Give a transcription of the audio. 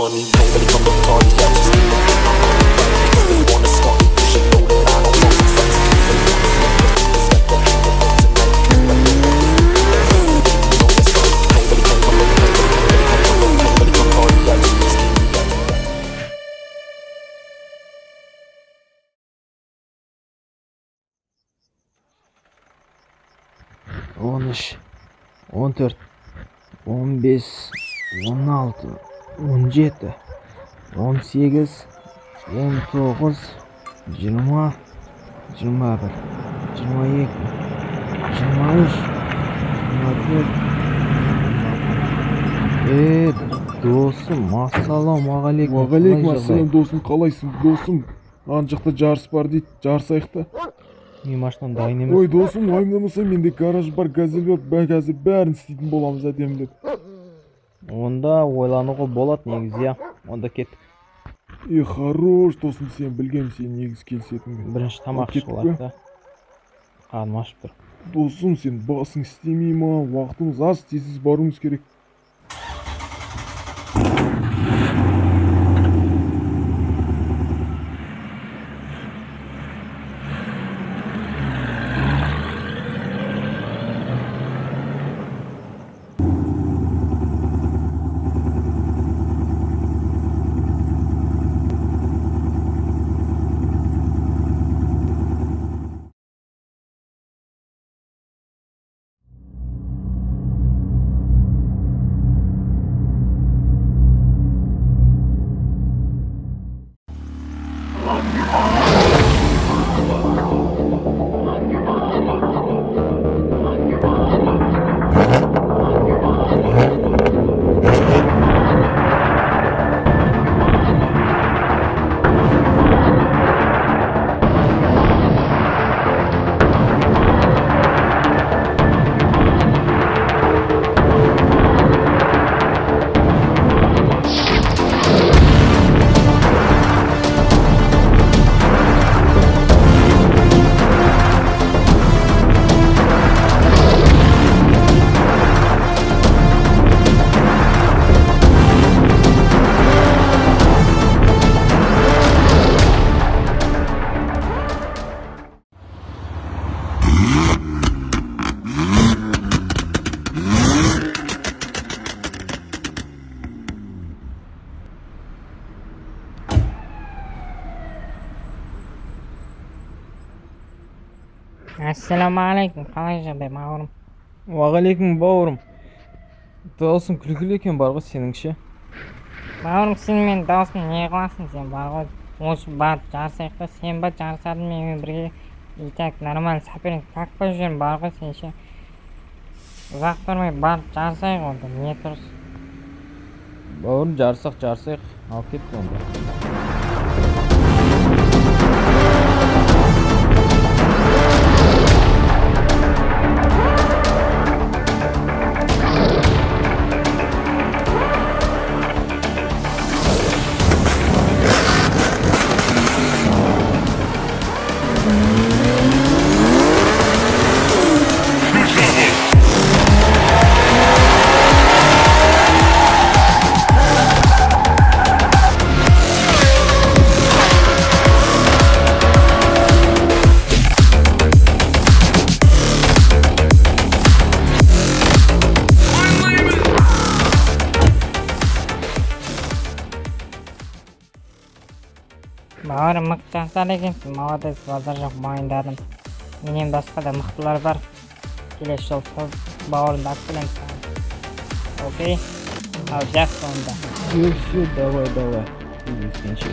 money, nobody come to party. I just need a big money. If you wanna start, you should know that I don't want to fight. Respect the hate of them tonight. Nobody come party. I just need он үч, 14, 15, 16, 17, 18, 19, 20, 21, 22, 23, 24. Досым, ассалаумағалейкум. Уағалейкум ассалам досым, қалайсың досым? Ан жақта жарыс бар дейді, жарысайық та. Мен машинам дайын емес. Ой досым, уайымдамасаң, менде гараж бар, газель бар, қазір бәрін істейтін боламыз әдемілеп. Онда ойлануға болады негізі, я. Онда кеттік. Хорош досым, сен білгем сен негіз келісетінді. Бірінші тамақ ішіп алайық та. Қарным ашып тұр. Досым, сен басың істемей ма? Уақытымыз аз, тез баруымыз керек. Ассалаумағалейкум, қалай жағдай бауырым? Уағалейкум бауырым. Дауысың күлкілі екен бар ғой сеніңше? Бауырым, сен мен даусым не қыласың сен бар ғой? Осы барып жарысайық та, сен ба жарысадың менімен бірге. И так нормально соперник тақпай жүрмін бар ғой сен ше. Ұзақ тұрмай барып жарысайық онда, не тұрсың? Бауырым, жарысайық. Ал кетті онда. Бауырым, мықты жасар екенсің, молодец, базар жоқ, мойындадым. Менен басқа да мықтылар бар. Келесі жол сол бауырымды алып келемін саған. Окей? Ал жақсы онда. Все, давай. Кездескенше.